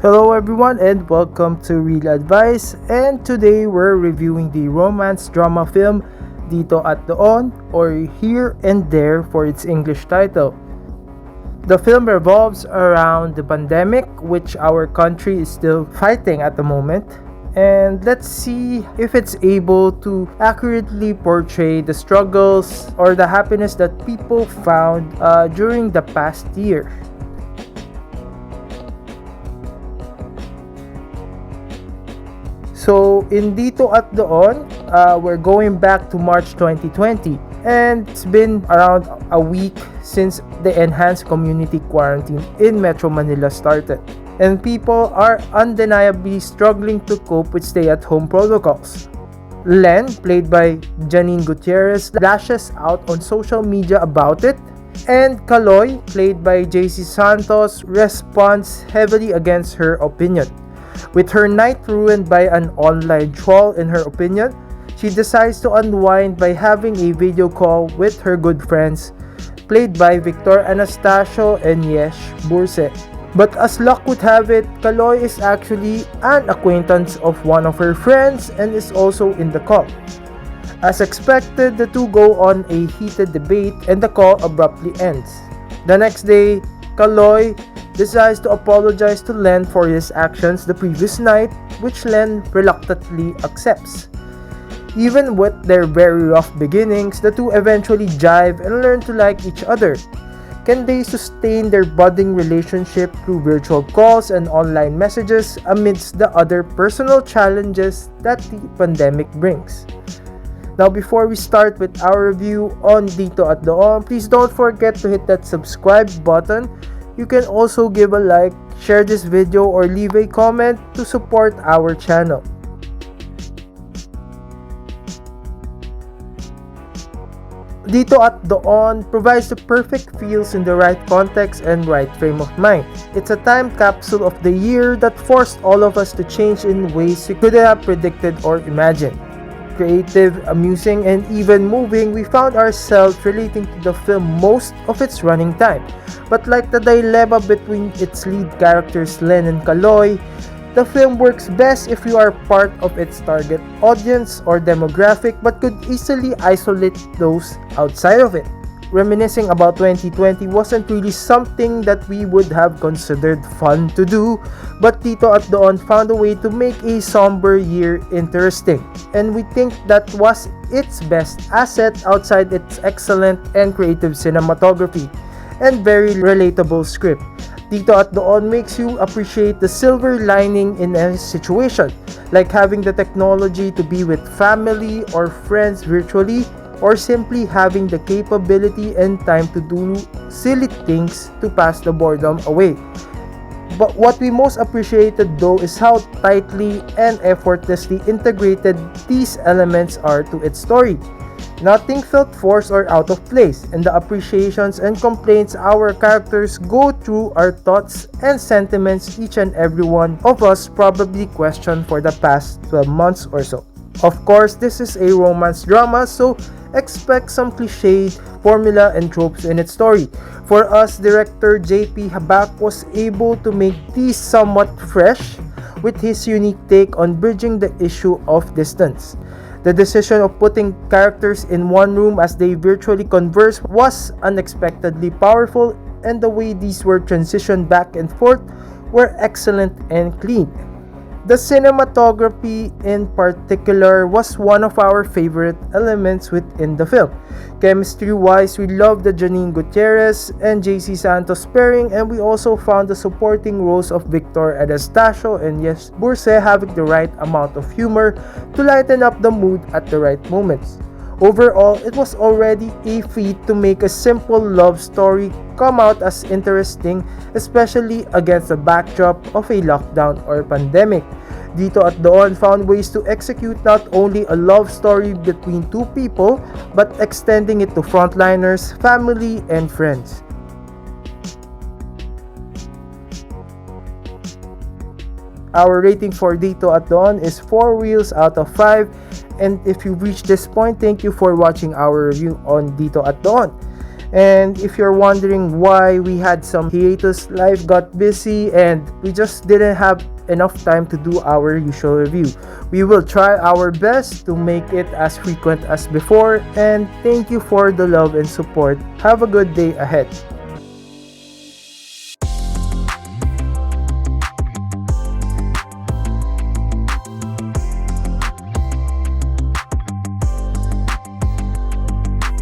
Hello everyone and welcome to Real Advice, and today we're reviewing the romance drama film Dito at Doon, or Here and There for its English title. The film revolves around the pandemic which our country is still fighting at the moment, and let's see if it's able to accurately portray the struggles or the happiness that people found during the past year. So in Dito at Doon, we're going back to March 2020, and it's been around a week since the enhanced community quarantine in Metro Manila started, and people are undeniably struggling to cope with stay-at-home protocols. Len, played by Janine Gutierrez, lashes out on social media about it, and Kaloy, played by JC Santos, responds heavily against her opinion. With her night ruined by an online troll, in her opinion, she decides to unwind by having a video call with her good friends, played by Victor Anastasio and Yesh Burse. But as luck would have it, Kaloy is actually an acquaintance of one of her friends and is also in the call. As expected, the two go on a heated debate and the call abruptly ends. The next day, Kaloy decides to apologize to Len for his actions the previous night, which Len reluctantly accepts. Even with their very rough beginnings, the two eventually jive and learn to like each other. Can they sustain their budding relationship through virtual calls and online messages amidst the other personal challenges that the pandemic brings? Now, before we start with our review on Dito at Doon, please don't forget to hit that subscribe button. You can also give a like, share this video, or leave a comment to support our channel. Dito at Doon provides the perfect feels in the right context and right frame of mind. It's a time capsule of the year that forced all of us to change in ways we couldn't have predicted or imagined. Creative, amusing, and even moving, we found ourselves relating to the film most of its running time. But like the dilemma between its lead characters Len and Kaloy, the film works best if you are part of its target audience or demographic, but could easily isolate those outside of it. Reminiscing about 2020 wasn't really something that we would have considered fun to do, but Dito at Doon found a way to make a somber year interesting, and we think that was its best asset outside its excellent and creative cinematography and very relatable script. Dito at Doon makes you appreciate the silver lining in a situation, like having the technology to be with family or friends virtually, or simply having the capability and time to do silly things to pass the boredom away. But what we most appreciated though is how tightly and effortlessly integrated these elements are to its story. Nothing felt forced or out of place, and the appreciations and complaints our characters go through are thoughts and sentiments each and every one of us probably questioned for the past 12 months or so. Of course, this is a romance drama, so expect some cliched formula and tropes in its story. For us, director JP Habak was able to make these somewhat fresh with his unique take on bridging the issue of distance. The decision of putting characters in one room as they virtually converse was unexpectedly powerful, and the way these were transitioned back and forth were excellent and clean. The cinematography in particular was one of our favorite elements within the film. Chemistry-wise, we loved the Janine Gutierrez and JC Santos pairing, and we also found the supporting roles of Victor Anastasio and Yesh Burse having the right amount of humor to lighten up the mood at the right moments. Overall, it was already a feat to make a simple love story come out as interesting, especially against the backdrop of a lockdown or pandemic. Dito at Doon found ways to execute not only a love story between two people, but extending it to frontliners, family, and friends. Our rating for Dito at Doon is 4 wheels out of 5. And if you've reached this point, thank you for watching our review on Dito at Doon. And if you're wondering why we had some hiatus, life got busy and we just didn't have enough time to do our usual review. We will try our best to make it as frequent as before, and thank you for the love and support. Have a good day ahead.